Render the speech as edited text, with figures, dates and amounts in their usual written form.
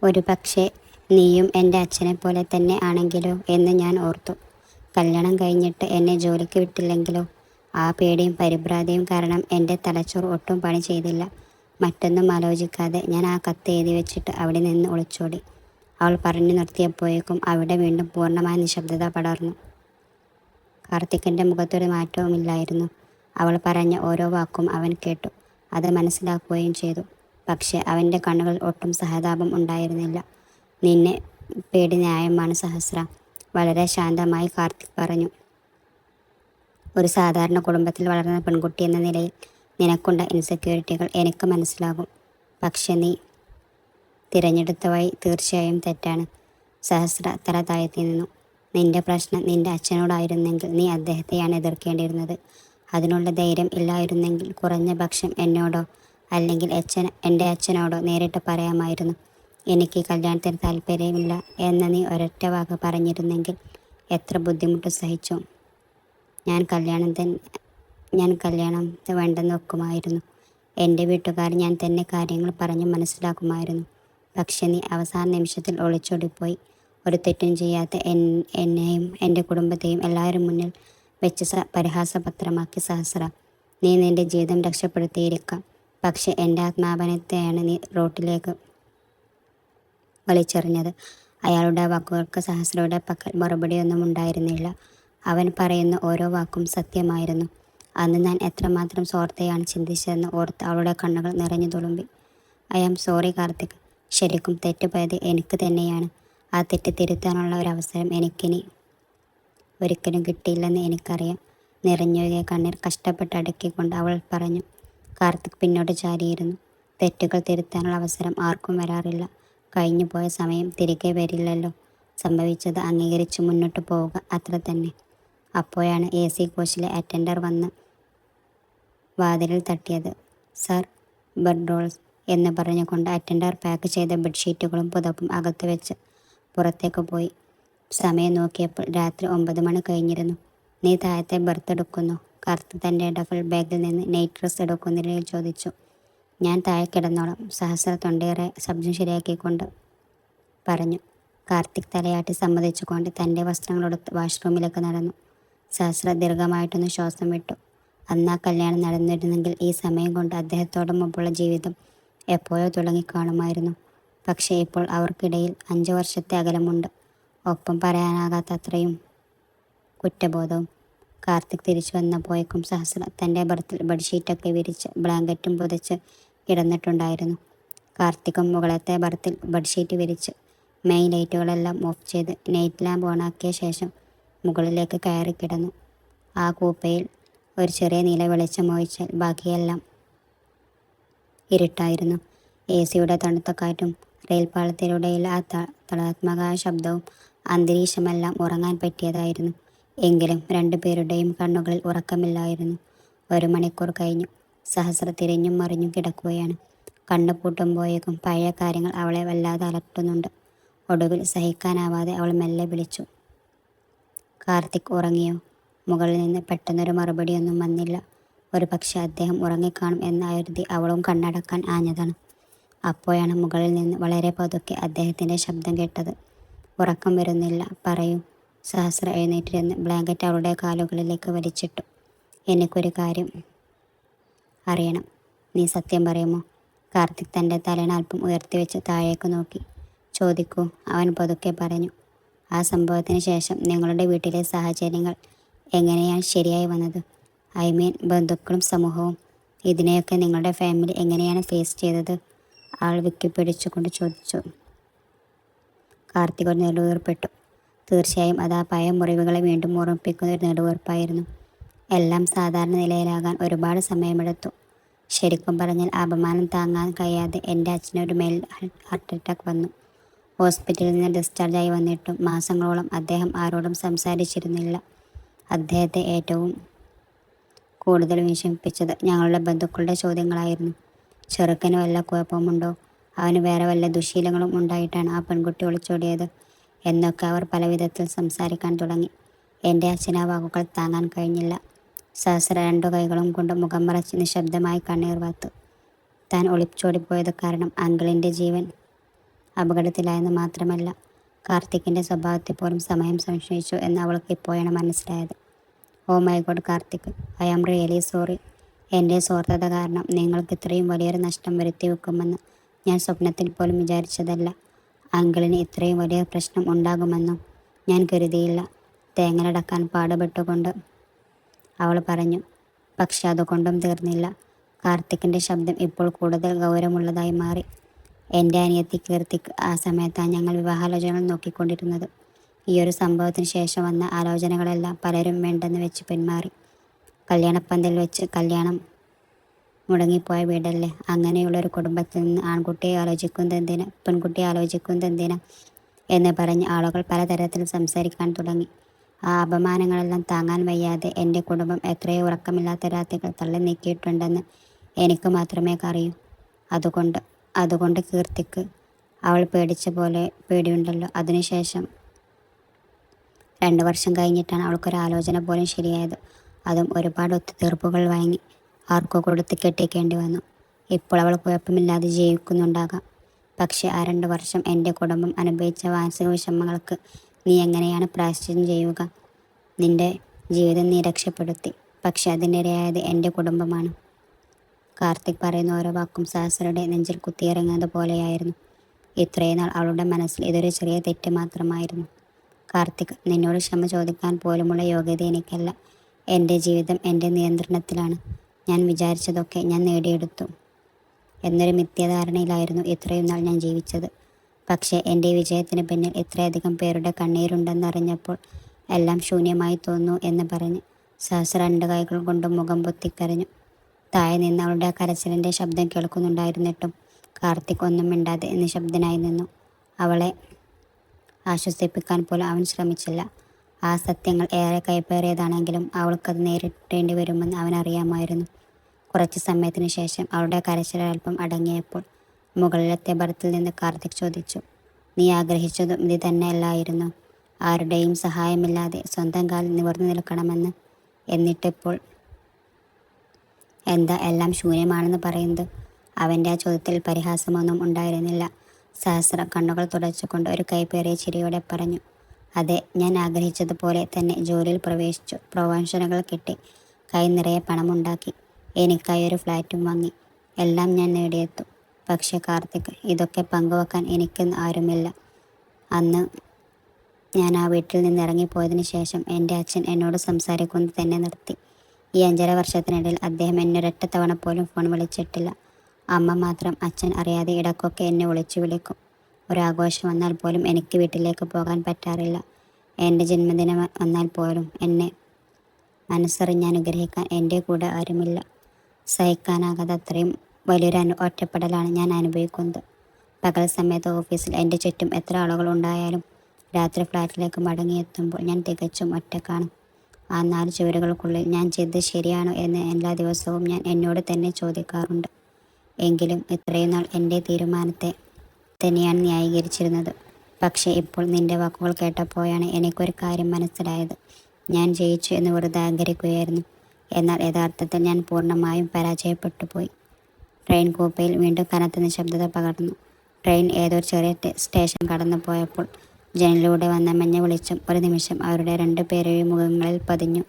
ഒരു പക്ഷേ നീയും എൻ്റെ അച്ഛനെ പോലെ തന്നെ ആണെങ്കിലോ എന്ന് ഞാൻ ഓർത്തു. കല്യാണം കഴിഞ്ഞിട്ട് എന്നെ ജോലിക്ക് വിട്ടില്ലെങ്കിലോ? ആ പേടിയും പരിഭ്രാന്തിയും കാരണം എൻ്റെ തലച്ചോർ ഒട്ടും പണി ചെയ്തില്ല. മറ്റൊന്നും ആലോചിക്കാതെ ഞാൻ ആ കത്ത് എഴുതി വെച്ചിട്ട് അവിടെ നിന്ന് ഒളിച്ചോടി. അവൾ പറഞ്ഞു നിർത്തിയപ്പോഴേക്കും അവിടെ വീണ്ടും പൂർണ്ണമായ നിശബ്ദത പടർന്നു. കാർത്തിക്കിൻ്റെ മുഖത്തൊരു മാറ്റവുമില്ലായിരുന്നു. അവൾ പറഞ്ഞ ഓരോ വാക്കും അവൻ കേട്ടു, അത് മനസ്സിലാക്കുകയും ചെയ്തു. പക്ഷേ അവൻ്റെ കണ്ണുകളിൽ ഒട്ടും സഹതാപം ഉണ്ടായിരുന്നില്ല. നിന്നെ പേടി ന്യായമാണ് സഹസ്ര, വളരെ ശാന്തമായി കാർത്തിക് പറഞ്ഞു. ഒരു സാധാരണ കുടുംബത്തിൽ വളർന്ന പെൺകുട്ടി എന്ന നിലയിൽ നിനക്കുണ്ട ഇൻസെക്യൂരിറ്റികൾ എനിക്ക് മനസ്സിലാകും. പക്ഷെ നീ തിരഞ്ഞെടുത്ത വഴി തീർച്ചയായും തെറ്റാണ്. സഹസ്ര തല താഴ്ത്തി നിന്നു. നിന്റെ പ്രശ്നം നിന്റെ അച്ഛനോടായിരുന്നെങ്കിൽ നീ അദ്ദേഹത്തെയാണ് എതിർക്കേണ്ടിയിരുന്നത്. അതിനുള്ള ധൈര്യം ഇല്ലായിരുന്നെങ്കിൽ കുറഞ്ഞ പക്ഷം എന്നോടോ അല്ലെങ്കിൽ എൻ്റെ അച്ഛനോടോ നേരിട്ട് പറയാമായിരുന്നു. എനിക്ക് കല്യാണത്തിന് താല്പര്യമില്ല എന്ന് നീ ഒരൊറ്റ വാക്ക് പറഞ്ഞിരുന്നെങ്കിൽ എത്ര ബുദ്ധിമുട്ട് സഹിച്ചു. ഞാൻ കല്യാണം വേണ്ടെന്ന് വെക്കുമായിരുന്നു. എൻ്റെ വീട്ടുകാർ ഞാൻ തന്നെ കാര്യങ്ങൾ പറഞ്ഞ് മനസ്സിലാക്കുമായിരുന്നു. പക്ഷെ നീ അവസാന നിമിഷത്തിൽ ഒളിച്ചോടിപ്പോയി. ഒരു തെറ്റും ചെയ്യാത്ത എന്നെയും എൻ്റെ കുടുംബത്തെയും എല്ലാവരും മുന്നിൽ വെച്ച് പരിഹാസപത്രമാക്കി സഹസ്ര. നീ നിൻ്റെ ജീവിതം രക്ഷപ്പെടുത്തിയിരിക്കാം, പക്ഷെ എൻ്റെ ആത്മാഭിമാനത്തെയാണ് നീ റോട്ടിലേക്ക് വലിച്ചെറിഞ്ഞത്. അയാളുടെ വാക്കുകൾക്ക് സഹസ്രയുടെ പക്കൽ മറുപടിയൊന്നും ഉണ്ടായിരുന്നില്ല. അവൻ പറയുന്ന ഓരോ വാക്കും സത്യമായിരുന്നു. അന്ന് ഞാൻ എത്രമാത്രം സ്വാർത്ഥയാണ് ചിന്തിച്ചതെന്ന് ഓർത്ത് അവളുടെ കണ്ണുകൾ നിറഞ്ഞു തുളുമ്പി. ഐ ആം സോറി കാർത്തിക്, ശരിക്കും തെറ്റുപോയത് എനിക്ക് തന്നെയാണ്. ആ തെറ്റ് തിരുത്താനുള്ള ഒരവസരം എനിക്കിനി ഒരിക്കലും കിട്ടിയില്ലെന്ന് എനിക്കറിയാം. നിറഞ്ഞൊഴുകിയ കണ്ണീർ കഷ്ടപ്പെട്ട് അടക്കിക്കൊണ്ട് അവൾ പറഞ്ഞു. കാർത്തിക് പിന്നോട്ട് ചാരിയിരുന്നു. തെറ്റുകൾ തിരുത്താനുള്ള അവസരം ആർക്കും വരാറില്ല. കഴിഞ്ഞു പോയ സമയം തിരികെ വരില്ലല്ലോ. സംഭവിച്ചത് അംഗീകരിച്ച് മുന്നോട്ട് പോവുക, അത്ര തന്നെ. അപ്പോഴാണ് AC കോച്ചിലെ അറ്റൻഡർ വന്ന് വാതിലിൽ തട്ടിയത്. സർ, ബെഡ് റോൾസ് എന്ന് പറഞ്ഞുകൊണ്ട് അറ്റൻഡർ പാക്ക് ചെയ്ത ബെഡ്ഷീറ്റുകളും പുതപ്പും അകത്ത് വെച്ച് പുറത്തേക്ക് പോയി. സമയം നോക്കിയപ്പോൾ രാത്രി 9 മണി കഴിഞ്ഞിരുന്നു. നീ താഴത്തെ ബർത്ത് എടുക്കുന്നു? കാർത്തിക് തൻ്റെ ഡഫൽ ബാഗിൽ നിന്ന് നൈറ്റ് ഡ്രസ് എടുക്കുന്നതിൽ ചോദിച്ചു. ഞാൻ താഴെ കിടന്നോളാം, സഹസ്ര തൊണ്ടയേറെ ശബ്ദം ശരിയാക്കിക്കൊണ്ട് പറഞ്ഞു. കാർത്തിക് തലയാട്ടി സമ്മതിച്ചുകൊണ്ട് തൻ്റെ വസ്ത്രങ്ങളെടുത്ത് വാഷ്റൂമിലേക്ക് നടന്നു. സഹസ്ര ദീർഘമായിട്ടൊന്ന് ശ്വാസം വിട്ടു. അന്ന് ആ കല്യാണം നടന്നിരുന്നെങ്കിൽ ഈ സമയം കൊണ്ട് അദ്ദേഹത്തോടൊപ്പമുള്ള ജീവിതം എപ്പോഴോ തുടങ്ങിക്കാണുമായിരുന്നു. പക്ഷേ ഇപ്പോൾ അവർക്കിടയിൽ 5 വർഷത്തെ അകലമുണ്ട്. ഒപ്പം പറയാനാകാത്ത അത്രയും കുറ്റബോധവും. കാർത്തിക് തിരിച്ചു വന്നപ്പോഴേക്കും സഹസ്ര തൻ്റെ ബർത്തിൽ ബെഡ്ഷീറ്റൊക്കെ വിരിച്ച് ബ്ലാങ്കറ്റും പുതച്ച് കിടന്നിട്ടുണ്ടായിരുന്നു. കാർത്തികും മുകളത്തെ ബർത്തിൽ ബെഡ്ഷീറ്റ് വിരിച്ച് മെയിൻ ലൈറ്റുകളെല്ലാം ഓഫ് ചെയ്ത് നൈറ്റ് ലാമ്പ് ഓണാക്കിയ ശേഷം മുകളിലേക്ക് കയറി കിടന്നു. ആ കൂപ്പയിൽ ഒരു ചെറിയ നീല വെളിച്ചം ഒഴിച്ചാൽ ബാക്കിയെല്ലാം ഇരുട്ടായിരുന്നു. AC-യുടെ തണുത്ത കാറ്റും റെയിൽപാളത്തിലൂടെയുള്ള ആ തളാത്മക ശബ്ദവും അന്തരീക്ഷമെല്ലാം ഉറങ്ങാൻ പറ്റിയതായിരുന്നു. എങ്കിലും രണ്ടുപേരുടെയും കണ്ണുകളിൽ ഉറക്കമില്ലായിരുന്നു. 1 മണിക്കൂർ കഴിഞ്ഞു. സഹസ്ര തിരിഞ്ഞും മറിഞ്ഞും കിടക്കുകയാണ്. കണ്ണു പൂട്ടുമ്പോഴേക്കും പഴയ കാര്യങ്ങൾ അവളെ വല്ലാതെ അലട്ടുന്നുണ്ട്. ഒടുവിൽ സഹിക്കാനാവാതെ അവൾ മെല്ലെ വിളിച്ചു. കാർത്തിക് ഉറങ്ങിയോ? മുകളിൽ നിന്ന് പെട്ടെന്നൊരു മറുപടിയൊന്നും വന്നില്ല. ഒരു പക്ഷേ അദ്ദേഹം ഉറങ്ങിക്കാണും എന്ന് കരുതി അവളും കണ്ണടക്കാൻ ആഞ്ഞതാണ്. അപ്പോഴാണ് മുകളിൽ നിന്ന് വളരെ പതുക്കെ അദ്ദേഹത്തിൻ്റെ ശബ്ദം കേട്ടത്. ഉറക്കം വരുന്നില്ല, പറയൂ. സഹസ്ര എഴുന്നേറ്റിരുന്ന് ബ്ലാങ്കറ്റ് അവളുടെ കാലുകളിലേക്ക് വലിച്ചിട്ടു. എനിക്കൊരു കാര്യം അറിയണം. നീ സത്യം പറയുമോ? കാർത്തിക് തൻ്റെ തലയിൽ അല്പം ഉയർത്തിവെച്ച് താഴേക്ക് നോക്കി. ചോദിക്കൂ, അവൻ പതുക്കെ പറഞ്ഞു. ആ സംഭവത്തിന് ശേഷം നിങ്ങളുടെ വീട്ടിലെ സാഹചര്യങ്ങൾ എങ്ങനെയാണ് ശരിയായി വന്നത്? ഐ മീൻ ബന്ധുക്കളും സമൂഹവും. ഇതിനെയൊക്കെ നിങ്ങളുടെ ഫാമിലി എങ്ങനെയാണ് ഫേസ് ചെയ്തത്? ആൾ വിക്കിപ്പിടിച്ചുകൊണ്ട് ചോദിച്ചു. കാർത്തിക് ഒരു നെടുവീർപ്പിട്ടു. തീർച്ചയായും അത് ആ പഴയ മുറിവുകളെ വീണ്ടും ഓർമ്മിപ്പിക്കുന്ന ഒരു നെടുവീർപ്പായിരുന്നു. എല്ലാം സാധാരണ നിലയിലാകാൻ ഒരുപാട് സമയമെടുത്തു. ശരിക്കും പറഞ്ഞാൽ അപമാനം താങ്ങാൻ കഴിയാതെ എൻ്റെ അച്ഛനൊരു ഹാർട്ട് അറ്റാക്ക് വന്നു. ഹോസ്പിറ്റലിൽ നിന്ന് ഡിസ്ചാർജായി വന്നിട്ടും മാസങ്ങളോളം അദ്ദേഹം ആരോടും സംസാരിച്ചിരുന്നില്ല. അദ്ദേഹത്തെ ഏറ്റവും കൂടുതൽ വിഷമിപ്പിച്ചത് ഞങ്ങളുടെ ബന്ധുക്കളുടെ ചോദ്യങ്ങളായിരുന്നു. ചെറുക്കന് വല്ല കുഴപ്പമുണ്ടോ? അവന് വേറെ വല്ല ദുശീലങ്ങളും ഉണ്ടായിട്ടാണ് ആ പെൺകുട്ടി ഒളിച്ചോടിയത് എന്നൊക്കെ അവർ പല വിധത്തിൽ സംസാരിക്കാൻ തുടങ്ങി. എൻ്റെ അച്ഛന് ആ വാക്കുകൾ താങ്ങാൻ കഴിഞ്ഞില്ല. സഹസ്ര 2 കൈകളും കൊണ്ട് മുഖം മറച്ച് നിശബ്ദമായി കണ്ണീർ വാർത്തു. താൻ ഒളിച്ചോടിപ്പോയത് കാരണം അങ്കിളിൻ്റെ ജീവൻ അപകടത്തിലായെന്ന് മാത്രമല്ല, കാർത്തിക്കിൻ്റെ സ്വഭാവത്തെ പോലും സമയം സംശയിച്ചു എന്ന് അവൾക്ക് ഇപ്പോഴാണ് മനസ്സിലായത്. Oh my God Karthik, I am really sorry. എൻ്റെ സ്വാർത്ഥത കാരണം നിങ്ങൾക്ക് ഇത്രയും വലിയൊരു നഷ്ടം വരുത്തി വെക്കുമെന്ന് ഞാൻ സ്വപ്നത്തിൽ പോലും വിചാരിച്ചതല്ല. അങ്കിളിന് ഇത്രയും വലിയ പ്രശ്നം ഉണ്ടാകുമെന്നും ഞാൻ കരുതിയില്ല. തേങ്ങലടക്കാൻ പാടുപെട്ടുകൊണ്ട് അവൾ പറഞ്ഞു. പക്ഷെ അതുകൊണ്ടും തീർന്നില്ല. കാർത്തിക്കിൻ്റെ ശബ്ദം ഇപ്പോൾ കൂടുതൽ ഗൗരവമുള്ളതായി മാറി. എൻ്റെ അനിയത്തി കീർത്തിക്ക് ആ സമയത്താണ് ഞങ്ങൾ വിവാഹാലോചനകൾ നോക്കിക്കൊണ്ടിരുന്നത്. ഈയൊരു സംഭവത്തിന് ശേഷം വന്ന ആലോചനകളെല്ലാം പലരും വേണ്ടെന്ന് വെച്ച് പിന്മാറി. കല്യാണപ്പന്തൽ വെച്ച് കല്യാണം മുടങ്ങിപ്പോയ വീടല്ലേ. അങ്ങനെയുള്ളൊരു കുടുംബത്തിൽ നിന്ന് ആൺകുട്ടിയെ ആലോചിക്കുന്നതെന്തിന്, പെൺകുട്ടിയെ ആലോചിക്കുന്നതെന്തിന് എന്ന് പറഞ്ഞ് ആളുകൾ പലതരത്തിൽ സംസാരിക്കാൻ തുടങ്ങി. ആ അപമാനങ്ങളെല്ലാം താങ്ങാൻ വയ്യാതെ എൻ്റെ കുടുംബം എത്രയോ ഉറക്കമില്ലാത്ത രാത്രികൾ തള്ളി നീക്കിയിട്ടുണ്ടെന്ന് എനിക്ക് മാത്രമേ അറിയൂ. അതുകൊണ്ട് കീർത്തിക്ക് അവൾ പേടിച്ച പോലെ പേടിയുണ്ടല്ലോ. അതിനുശേഷം 2 വർഷം കഴിഞ്ഞിട്ടാണ് അവൾക്കൊരാലോചന പോലും ശരിയായത്. അതും ഒരുപാട് ഒത്തുതീർപ്പുകൾ വാങ്ങി ആർക്കോ കൊടുത്ത് കെട്ടിക്കേണ്ടി വന്നു. ഇപ്പോൾ അവൾ കുഴപ്പമില്ലാതെ ജീവിക്കുന്നുണ്ടാകാം. പക്ഷേ ആ 2 വർഷം എൻ്റെ കുടുംബം അനുഭവിച്ച മാനസിക വിഷമങ്ങൾക്ക് നീ എങ്ങനെയാണ് പ്രായശ്ചിത്തം ചെയ്യുക? നിന്റെ ജീവിതം നീ രക്ഷപ്പെടുത്തി, പക്ഷെ അതിനിരയായത് എൻ്റെ കുടുംബമാണ്. കാർത്തിക് പറയുന്ന ഓരോ വാക്കും സഹസ്രയുടെ നെഞ്ചിൽ കുത്തിയിറങ്ങുന്നത് പോലെയായിരുന്നു. ഇത്രയും നാൾ അവളുടെ മനസ്സിൽ ഇതൊരു ചെറിയ തെറ്റ് മാത്രമായിരുന്നു. കാർത്തിക്, നിന്നോട് ക്ഷമ ചോദിക്കാൻ പോലുമുള്ള യോഗ്യത എനിക്കല്ല. എൻ്റെ ജീവിതം എൻ്റെ നിയന്ത്രണത്തിലാണ്. ഞാൻ വിചാരിച്ചതൊക്കെ ഞാൻ നേടിയെടുത്തു എന്നൊരു മിഥ്യാധാരണയിലായിരുന്നു ഇത്രയും നാൾ ഞാൻ ജീവിച്ചത്. പക്ഷേ എൻ്റെ വിജയത്തിന് പിന്നിൽ ഇത്രയധികം പേരുടെ കണ്ണീരുണ്ടെന്നറിഞ്ഞപ്പോൾ എല്ലാം ശൂന്യമായി തോന്നുന്നു എന്ന് പറഞ്ഞ് സഹസ്ര 2 കൈകൾ കൊണ്ട് മുഖം പൊത്തിക്കരഞ്ഞു. താഴെ നിന്ന് അവളുടെ കരച്ചിലിൻ്റെ ശബ്ദം കേൾക്കുന്നുണ്ടായിരുന്നിട്ടും കാർത്തിക് ഒന്നും മിണ്ടാതെ നിശബ്ദനായി നിന്നു. അവളെ ആശ്വസിപ്പിക്കാൻ പോലും അവൻ ശ്രമിച്ചില്ല. ആ സത്യങ്ങൾ ഏറെ കൈപ്പേറിയതാണെങ്കിലും അവൾക്കത് നേരിട്ടേണ്ടി വരുമെന്ന് അവനറിയാമായിരുന്നു. കുറച്ച് സമയത്തിന് ശേഷം അവളുടെ കരച്ചിൽ അല്പം അടങ്ങിയപ്പോൾ മുകളിലത്തെ ബർത്തിൽ നിന്ന് കാർത്തിക് ചോദിച്ചു, നീ ആഗ്രഹിച്ചതും ഇത് തന്നെയല്ലായിരുന്നു? ആരുടെയും സഹായമില്ലാതെ സ്വന്തം കാലിൽ നിവർന്നു നിൽക്കണമെന്ന്. എന്നിട്ടിപ്പോൾ എന്താ എല്ലാം ശൂന്യമാണെന്ന് പറയുന്നത്? അവൻ്റെ ആ ചോദ്യത്തിൽ പരിഹാസമൊന്നും ഉണ്ടായിരുന്നില്ല. സഹസ്ര കണ്ണുകൾ തുടച്ചുകൊണ്ട് ഒരു കൈപ്പേറിയ ചിരിയോടെ പറഞ്ഞു, അതെ, ഞാൻ ആഗ്രഹിച്ചതുപോലെ തന്നെ ജോലിയിൽ പ്രവേശിച്ചു, പ്രൊമോഷനുകൾ കിട്ടി, കൈ നിറയെ പണമുണ്ടാക്കി, എനിക്കായി ഒരു ഫ്ലാറ്റും വാങ്ങി. എല്ലാം ഞാൻ നേടിയെത്തു. പക്ഷേ കാർത്തിക്, ഇതൊക്കെ പങ്കുവെക്കാൻ എനിക്ക് ആരുമില്ല. അന്ന് ഞാൻ ആ വീട്ടിൽ നിന്ന് ഇറങ്ങിപ്പോയതിന് ശേഷം എൻ്റെ അച്ഛൻ എന്നോട് സംസാരിക്കുന്നത് തന്നെ നിർത്തി. ഈ 5.5 വർഷത്തിനിടയിൽ അദ്ദേഹം എന്നെ ഒരൊറ്റ തവണ പോലും ഫോൺ വിളിച്ചിട്ടില്ല. അമ്മ മാത്രം അച്ഛൻ അറിയാതെ ഇടയ്ക്കൊക്കെ എന്നെ വിളിച്ചു വിളിക്കും. ഒരാഘോഷം വന്നാൽ പോലും എനിക്ക് വീട്ടിലേക്ക് പോകാൻ പറ്റാറില്ല. എൻ്റെ ജന്മദിനം വന്നാൽ പോലും എന്നെ മനസ്സറിഞ്ഞ് അനുഗ്രഹിക്കാൻ എൻ്റെ കൂടെ ആരുമില്ല. സഹിക്കാനാകാതെ അത്രയും വലിയൊരു ഒറ്റപ്പെടലാണ് ഞാൻ അനുഭവിക്കുന്നത്. പകൽ സമയത്ത് ഓഫീസിൽ എൻ്റെ ചുറ്റും എത്ര ആളുകൾ ഉണ്ടായാലും രാത്രി ഫ്ലാറ്റിലേക്ക് മടങ്ങിയെത്തുമ്പോൾ ഞാൻ തികച്ചും ഒറ്റക്കാണ്. ആ 4 ചുവരുകൾക്കുള്ളിൽ ഞാൻ ചെയ്തത് ശരിയാണോ എന്ന് എല്ലാ ദിവസവും ഞാൻ എന്നോട് തന്നെ ചോദിക്കാറുണ്ട്. എങ്കിലും ഇത്രയും നാൾ എൻ്റെ തീരുമാനത്തെ തന്നെയാണ് ന്യായീകരിച്ചിരുന്നത്. പക്ഷേ ഇപ്പോൾ നിൻ്റെ വാക്കുകൾ കേട്ടപ്പോഴാണ് എനിക്കൊരു കാര്യം മനസ്സിലായത്. ഞാൻ ജയിച്ചു എന്ന് വെറുതെ അഹങ്കരിക്കുകയായിരുന്നു. എന്നാൽ യഥാർത്ഥത്തിൽ ഞാൻ പൂർണ്ണമായും പരാജയപ്പെട്ടു പോയി. ട്രെയിൻ കൂപ്പയിൽ വീണ്ടും കനത്ത നിശബ്ദത പകർന്നു. ട്രെയിൻ ഏതൊരു ചെറിയ സ്റ്റേഷൻ കടന്നു പോയപ്പോൾ ജനലിലൂടെ വന്ന മഞ്ഞ വെളിച്ചം ഒരു നിമിഷം അവരുടെ 2 പേരുടെയും മുഖങ്ങളിൽ പതിഞ്ഞു.